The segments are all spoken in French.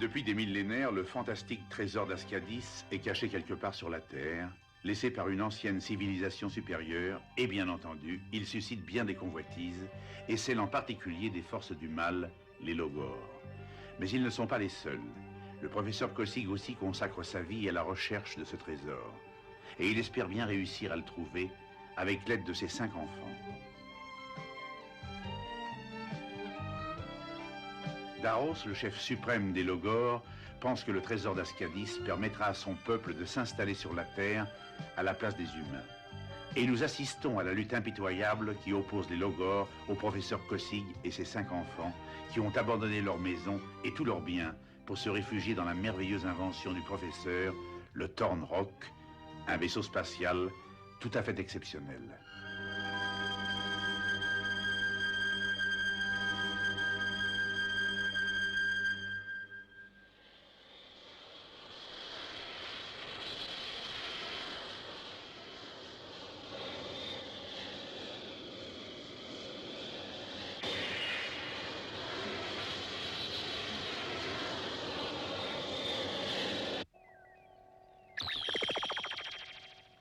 Depuis des millénaires, le fantastique trésor d'Ascadis est caché quelque part sur la Terre, laissé par une ancienne civilisation supérieure, et bien entendu, il suscite bien des convoitises, et celle en particulier des forces du mal, les Logors. Mais ils ne sont pas les seuls. Le professeur Kossig aussi consacre sa vie à la recherche de ce trésor, et il espère bien réussir à le trouver avec l'aide de ses 5 enfants. Daros, le chef suprême des Logors, pense que le trésor d'Ascadis permettra à son peuple de s'installer sur la Terre à la place des humains. Et nous assistons à la lutte impitoyable qui oppose les Logors au professeur Kossig et ses 5 enfants qui ont abandonné leur maison et tous leurs biens pour se réfugier dans la merveilleuse invention du professeur, le Thorn Rock, un vaisseau spatial tout à fait exceptionnel.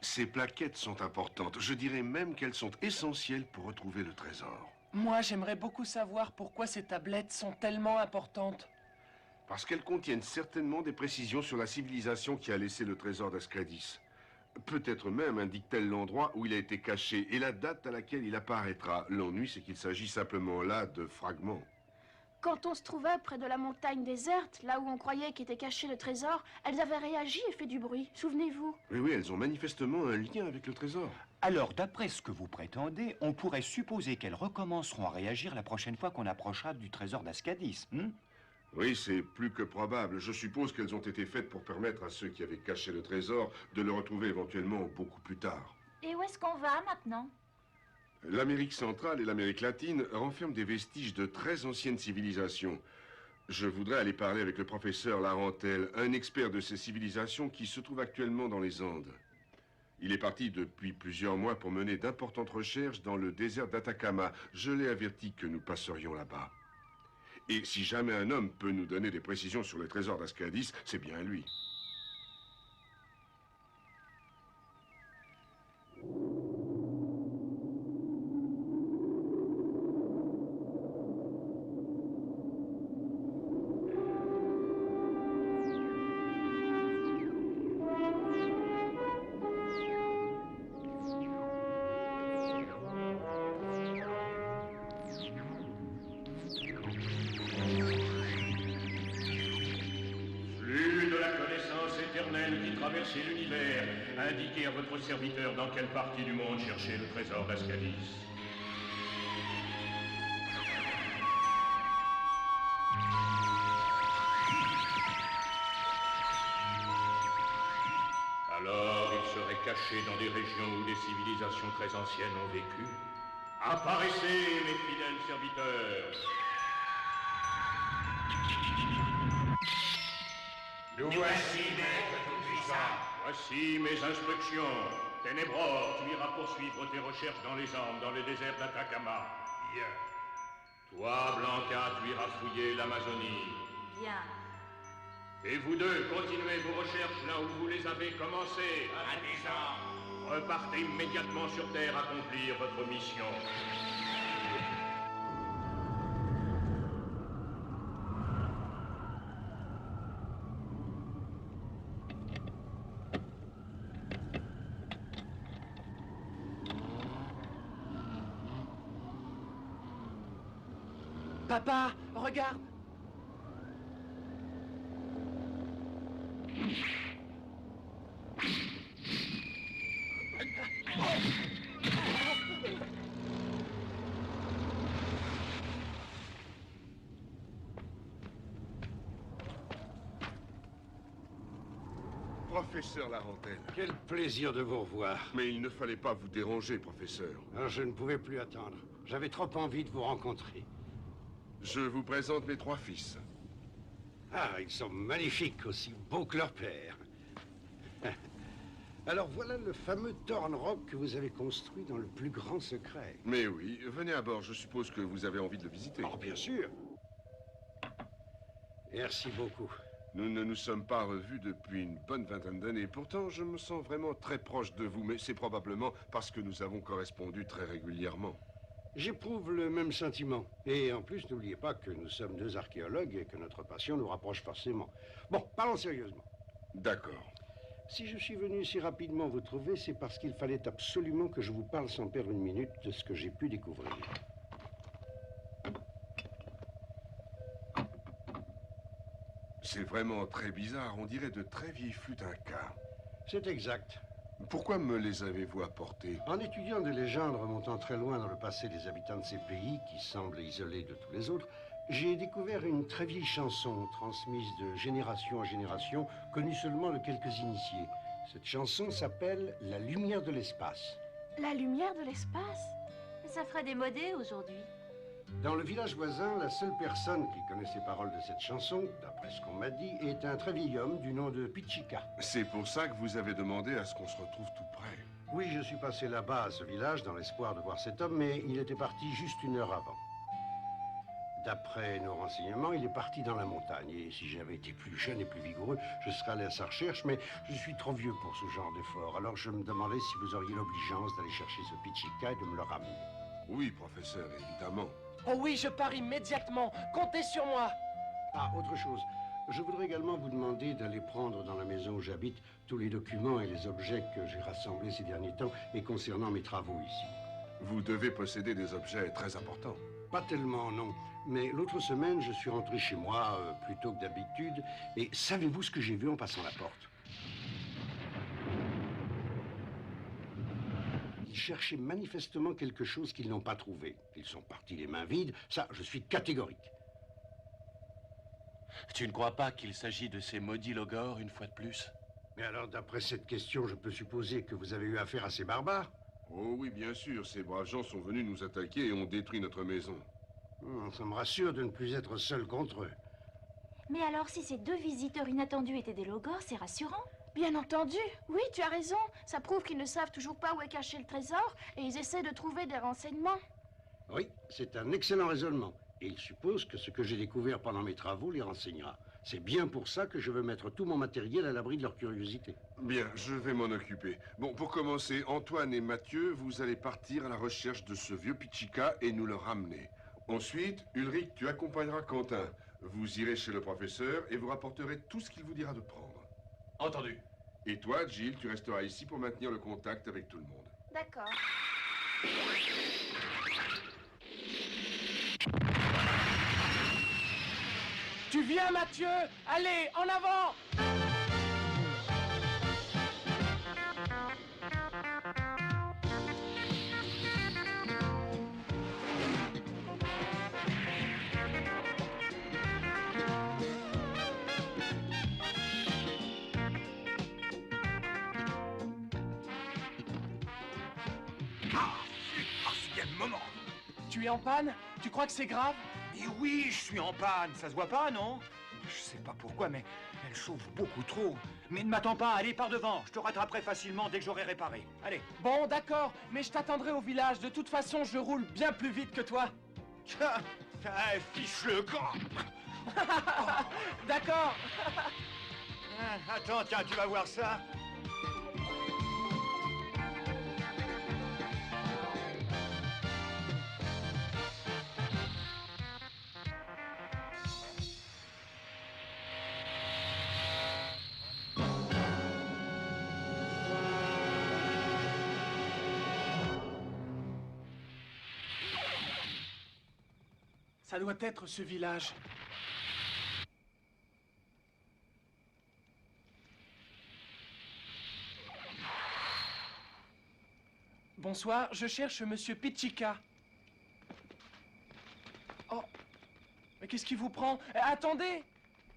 Ces plaquettes sont importantes. Je dirais même qu'elles sont essentielles pour retrouver le trésor. Moi, j'aimerais beaucoup savoir pourquoi ces tablettes sont tellement importantes. Parce qu'elles contiennent certainement des précisions sur la civilisation qui a laissé le trésor d'Ascadis. Peut-être même indique-t-elle l'endroit où il a été caché et la date à laquelle il apparaîtra. L'ennui, c'est qu'il s'agit simplement là de fragments. Quand on se trouvait près de la montagne déserte, là où on croyait qu'était caché le trésor, elles avaient réagi et fait du bruit. Souvenez-vous. Oui, elles ont manifestement un lien avec le trésor. Alors, d'après ce que vous prétendez, on pourrait supposer qu'elles recommenceront à réagir la prochaine fois qu'on approchera du trésor d'Ascadis, Oui, c'est plus que probable. Je suppose qu'elles ont été faites pour permettre à ceux qui avaient caché le trésor de le retrouver éventuellement beaucoup plus tard. Et où est-ce qu'on va maintenant? L'Amérique centrale et l'Amérique latine renferment des vestiges de très anciennes civilisations. Je voudrais aller parler avec le professeur Larentel, un expert de ces civilisations qui se trouve actuellement dans les Andes. Il est parti depuis plusieurs mois pour mener d'importantes recherches dans le désert d'Atacama. Je l'ai averti que nous passerions là-bas. Et si jamais un homme peut nous donner des précisions sur le trésor d'Ascadis, c'est bien lui. Traverser l'univers, indiquez à votre serviteur dans quelle partie du monde chercher le trésor d'Ascadis. Alors, il serait caché dans des régions où des civilisations très anciennes ont vécu. Apparaissez, mes fidèles serviteurs. Nous voici, maître tout-puissant. Voici mes instructions. Ténébror, tu iras poursuivre tes recherches dans les Andes, dans le désert d'Atacama. Bien. Toi, Blanca, tu iras fouiller l'Amazonie. Bien. Et vous deux, continuez vos recherches là où vous les avez commencées. À 10 ans. Repartez immédiatement sur Terre accomplir votre mission. Papa, regarde! Professeur Larentel. Quel plaisir de vous revoir. Mais il ne fallait pas vous déranger, professeur. Alors, je ne pouvais plus attendre. J'avais trop envie de vous rencontrer. Je vous présente mes 3 fils. Ah, ils sont magnifiques, aussi beaux que leur père. Alors voilà le fameux Thorn Rock que vous avez construit dans le plus grand secret. Mais oui, venez à bord, je suppose que vous avez envie de le visiter. Oh, bien sûr. Merci beaucoup. Nous ne nous sommes pas revus depuis une bonne vingtaine d'années. Pourtant, je me sens vraiment très proche de vous, mais c'est probablement parce que nous avons correspondu très régulièrement. J'éprouve le même sentiment. Et en plus, n'oubliez pas que nous sommes deux archéologues et que notre passion nous rapproche forcément. Bon, parlons sérieusement. D'accord. Si je suis venu si rapidement vous trouver, c'est parce qu'il fallait absolument que je vous parle sans perdre une minute de ce que j'ai pu découvrir. C'est vraiment très bizarre. On dirait de très vieilles flûtes inca. C'est exact. Pourquoi me les avez-vous apportées? En étudiant des légendes remontant très loin dans le passé des habitants de ces pays, qui semblent isolés de tous les autres, j'ai découvert une très vieille chanson transmise de génération en génération, connue seulement de quelques initiés. Cette chanson s'appelle « La lumière de l'espace ». La lumière de l'espace? Ça ferait démodé aujourd'hui. Dans le village voisin, la seule personne qui connaît ces paroles de cette chanson, d'après ce qu'on m'a dit, est un très vieil homme du nom de Pichika. C'est pour ça que vous avez demandé à ce qu'on se retrouve tout près. Oui, je suis passé là-bas à ce village dans l'espoir de voir cet homme, mais il était parti juste 1 heure avant. D'après nos renseignements, il est parti dans la montagne. Et si j'avais été plus jeune et plus vigoureux, je serais allé à sa recherche, mais je suis trop vieux pour ce genre d'effort. Alors je me demandais si vous auriez l'obligeance d'aller chercher ce Pichika et de me le ramener. Oui, professeur, évidemment. Oh oui, je pars immédiatement. Comptez sur moi. Ah, autre chose. Je voudrais également vous demander d'aller prendre dans la maison où j'habite tous les documents et les objets que j'ai rassemblés ces derniers temps et concernant mes travaux ici. Vous devez posséder des objets très importants. Pas tellement, non. Mais l'autre semaine, je suis rentré chez moi plus tôt que d'habitude. Et savez-vous ce que j'ai vu en passant la porte? Ils cherchaient manifestement quelque chose qu'ils n'ont pas trouvé. Ils sont partis les mains vides. Ça, je suis catégorique. Tu ne crois pas qu'il s'agit de ces maudits logors, une fois de plus? Mais alors, d'après cette question, je peux supposer que vous avez eu affaire à ces barbares? Oh oui, bien sûr. Ces braves gens sont venus nous attaquer et ont détruit notre maison. Ça me rassure de ne plus être seul contre eux. Mais alors, si ces 2 visiteurs inattendus étaient des logors, c'est rassurant. Bien entendu. Oui, tu as raison. Ça prouve qu'ils ne savent toujours pas où est caché le trésor et ils essaient de trouver des renseignements. Oui, c'est un excellent raisonnement. Et ils supposent que ce que j'ai découvert pendant mes travaux les renseignera. C'est bien pour ça que je veux mettre tout mon matériel à l'abri de leur curiosité. Bien, je vais m'en occuper. Bon, pour commencer, Antoine et Mathieu, vous allez partir à la recherche de ce vieux Pichika et nous le ramener. Ensuite, Ulrich, tu accompagneras Quentin. Vous irez chez le professeur et vous rapporterez tout ce qu'il vous dira de prendre. Entendu. Et toi, Jill, tu resteras ici pour maintenir le contact avec tout le monde. D'accord. Tu viens, Mathieu? Allez, en avant! Tu es en panne? Tu crois que c'est grave? Et oui, je suis en panne, ça se voit pas, non? Je sais pas pourquoi, mais elle chauffe beaucoup trop. Mais ne m'attends pas, allez par devant, je te rattraperai facilement dès que j'aurai réparé. Allez. Bon, d'accord, mais je t'attendrai au village. De toute façon, je roule bien plus vite que toi. Fiche le camp. D'accord. Attends, tiens, tu vas voir ça. Ça doit être ce village. Bonsoir, je cherche Monsieur Pichika. Oh, mais qu'est-ce qui vous prend? Attendez!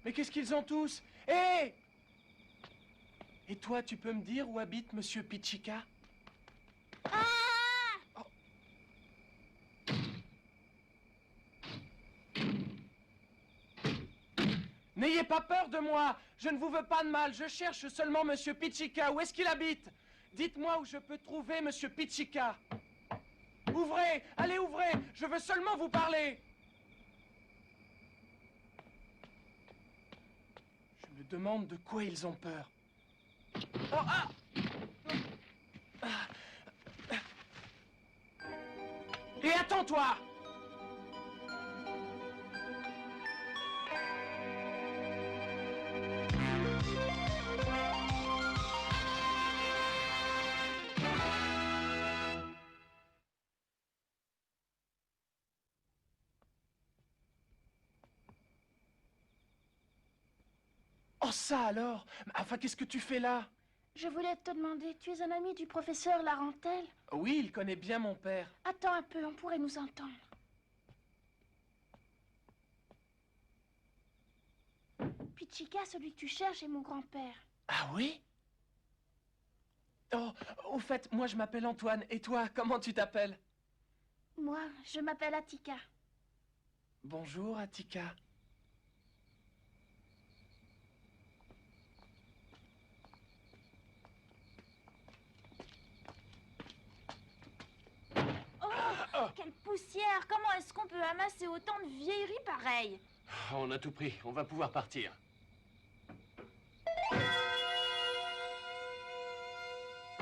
Mais qu'est-ce qu'ils ont tous? Hé! Et toi, tu peux me dire où habite Monsieur Pichika? N'ayez pas peur de moi. Je ne vous veux pas de mal. Je cherche seulement Monsieur Pichika. Où est-ce qu'il habite? Dites-moi où je peux trouver Monsieur Pichika. Ouvrez. Allez, ouvrez. Je veux seulement vous parler. Je demande de quoi ils ont peur. Oh, ah! Et attends-toi! Oh ça alors? Enfin, qu'est-ce que tu fais là? Je voulais te demander, tu es un ami du professeur Larentel? Oui, il connaît bien mon père. Attends un peu, on pourrait nous entendre. Pichika, celui que tu cherches, est mon grand-père. Ah oui? Oh, au fait, moi je m'appelle Antoine. Et toi, comment tu t'appelles? Moi, je m'appelle Attika. Bonjour, Attika. Oh, quelle poussière! Comment est-ce qu'on peut amasser autant de vieilleries pareilles? On a tout pris, on va pouvoir partir.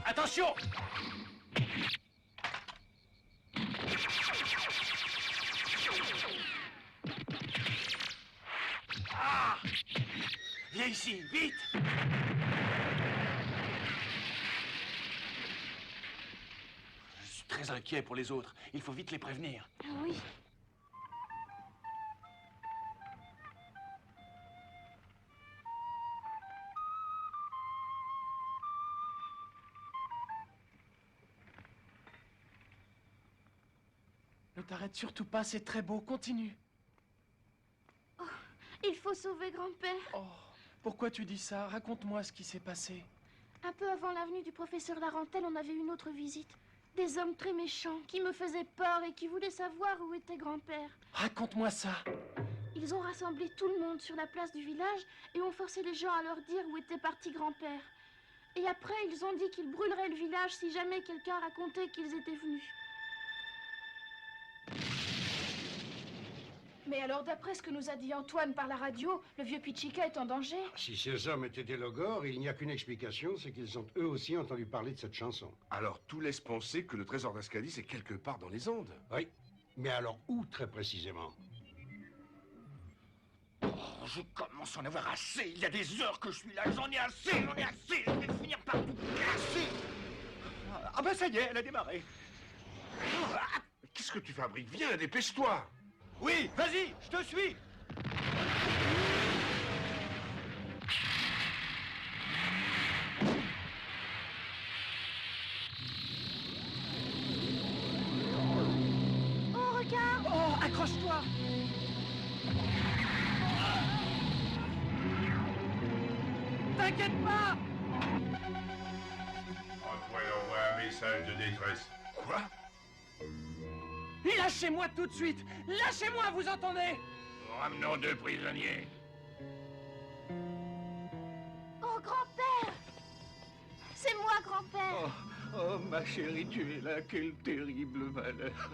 Attention! Ah! Viens ici, vite! Je suis très inquiet pour les autres. Il faut vite les prévenir. Ah oui. Ne t'arrête surtout pas, c'est très beau. Continue. Oh, il faut sauver grand-père. Oh, pourquoi tu dis ça? Raconte-moi ce qui s'est passé. Un peu avant l'avenue du professeur Larentel, on avait une autre visite. Des hommes très méchants qui me faisaient peur et qui voulaient savoir où était grand-père. Raconte-moi ça. Ils ont rassemblé tout le monde sur la place du village et ont forcé les gens à leur dire où était parti grand-père. Et après, ils ont dit qu'ils brûleraient le village si jamais quelqu'un racontait qu'ils étaient venus. Mais alors, d'après ce que nous a dit Antoine par la radio, le vieux Pichika est en danger. Si ces hommes étaient des logores, il n'y a qu'une explication, c'est qu'ils ont eux aussi entendu parler de cette chanson. Alors tout laisse penser que le trésor d'Ascadis est quelque part dans les Andes. Oui, mais alors où très précisément? Oh, je commence à en avoir assez. Il y a des heures que je suis là. J'en ai assez, j'en ai assez. Je vais finir par tout casser. Ah ben ça y est, elle a démarré. Qu'est-ce que tu fabriques? Viens, dépêche-toi. Oui, vas-y, je te suis. Oh, regarde! Oh, accroche-toi! T'inquiète pas! Antoine envoie un message de détresse. Quoi? Lâchez-moi tout de suite! Lâchez-moi, vous entendez? Ramenons 2 prisonniers. Oh, grand-père! C'est moi, grand-père! Oh, ma chérie, tu es là. Quel terrible malheur.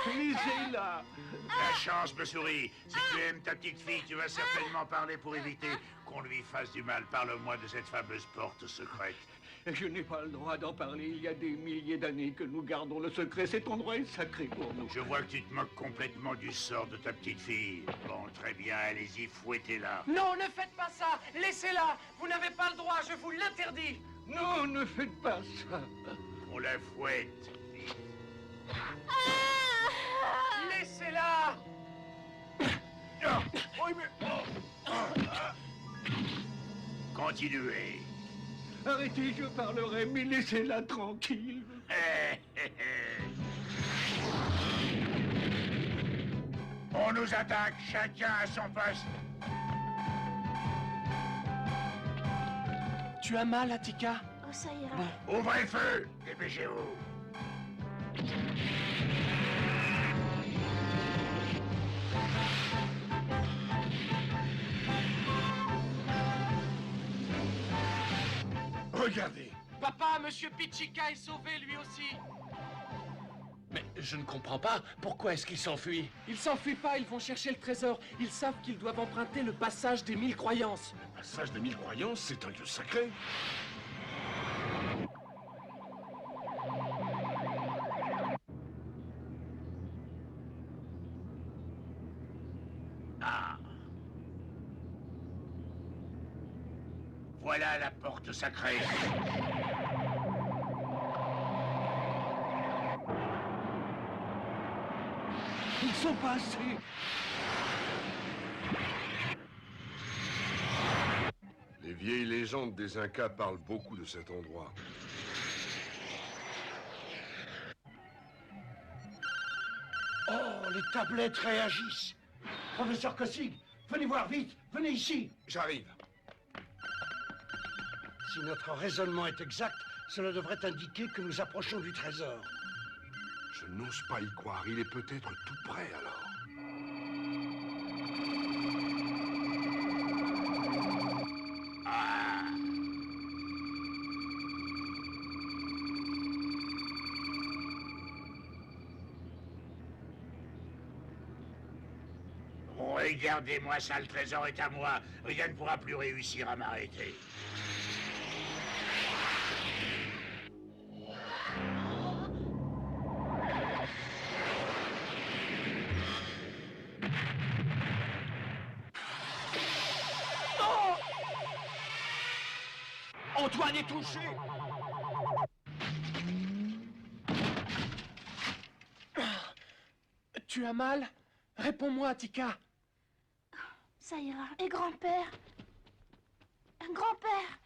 Lisez-la. La chance me sourit. Si tu aimes ta petite fille, tu vas certainement parler pour éviter qu'on lui fasse du mal. Parle-moi de cette fameuse porte secrète. Je n'ai pas le droit d'en parler. Il y a des milliers d'années que nous gardons le secret. Cet endroit est sacré pour nous. Je vois que tu te moques complètement du sort de ta petite fille. Bon, très bien, allez-y, fouettez-la. Non, ne faites pas ça! Laissez-la! Vous n'avez pas le droit, je vous l'interdis! Non, ne faites pas ça. On la fouette. Laissez-la! Oui, mais... Continuez. Arrêtez, je parlerai, mais laissez-la tranquille. On nous attaque, chacun à son poste. Tu as mal, Attika? Oh, ça ira. Ouvrez le feu, dépêchez-vous. Regardez. Papa, Monsieur Pichika est sauvé, lui aussi. Mais je ne comprends pas. Pourquoi est-ce qu'ils s'enfuient? Ils s'enfuient pas, ils vont chercher le trésor. Ils savent qu'ils doivent emprunter le passage des 1000 croyances. Le passage des 1000 croyances, c'est un lieu sacré. Ah. Voilà la porte sacrée. Ils sont passés. Les vieilles légendes des Incas parlent beaucoup de cet endroit. Oh, les tablettes réagissent. Professeur Kossig, venez voir vite, venez ici. J'arrive. Si notre raisonnement est exact, cela devrait indiquer que nous approchons du trésor. Je n'ose pas y croire. Il est peut-être tout près, alors. Ah. Regardez-moi ça, le trésor est à moi. Rien ne pourra plus réussir à m'arrêter. Antoine est touché. Tu as mal? Réponds-moi, Attica. Ça ira. Et grand-père? Grand-père!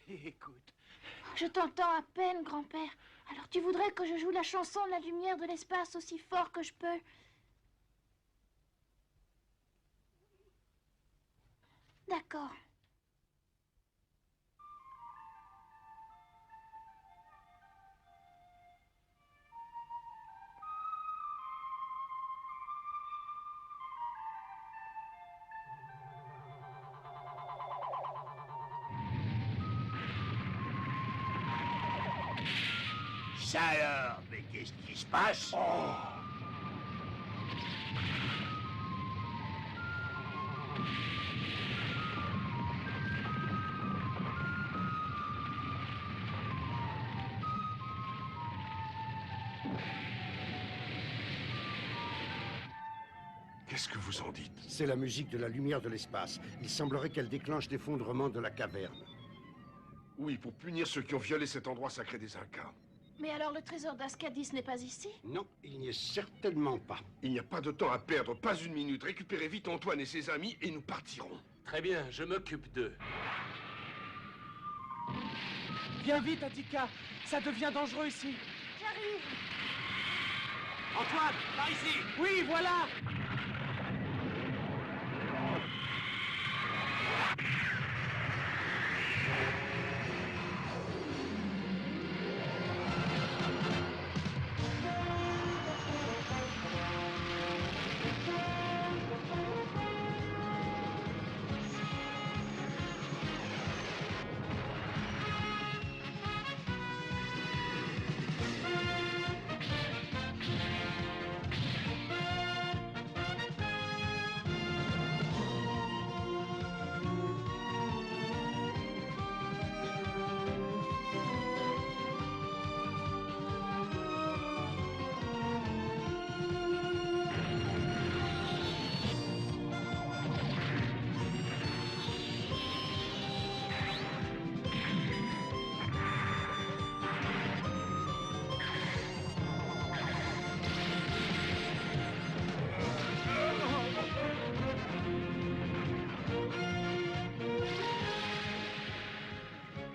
Écoute. Je t'entends à peine, grand-père. Alors tu voudrais que je joue la chanson de la lumière de l'espace aussi fort que je peux? D'accord. Ça alors, mais qu'est-ce qui se passe? Qu'est-ce que vous en dites? C'est la musique de la lumière de l'espace. Il semblerait qu'elle déclenche l'effondrement de la caverne. Oui, pour punir ceux qui ont violé cet endroit sacré des Incas. Mais alors le trésor d'Ascadis n'est pas ici? Non, il n'y est certainement pas. Il n'y a pas de temps à perdre, pas une minute. Récupérez vite Antoine et ses amis et nous partirons. Très bien, je m'occupe d'eux. Viens vite, Attica. Ça devient dangereux ici. J'arrive. Antoine, par ici. Oui, voilà.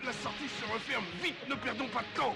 La sortie se referme. Vite, ne perdons pas de temps.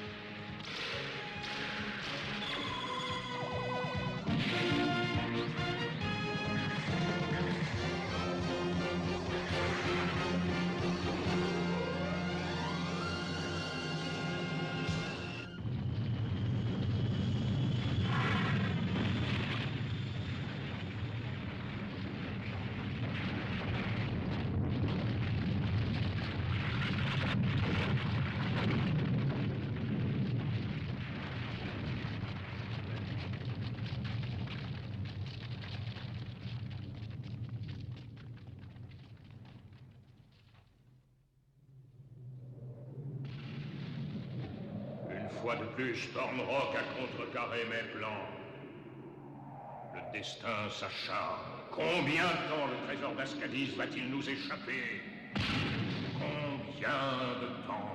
fois de plus, Thornrock a contrecarré mes plans. Le destin s'acharne. Combien de temps le trésor d'Ascadis va-t-il nous échapper? Combien de temps?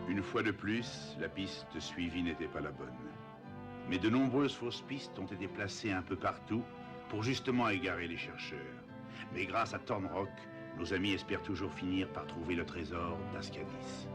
Une fois de plus, la piste suivie n'était pas la bonne. Mais de nombreuses fausses pistes ont été placées un peu partout pour justement égarer les chercheurs. Mais grâce à Thornrock, nos amis espèrent toujours finir par trouver le trésor d'Ascadis.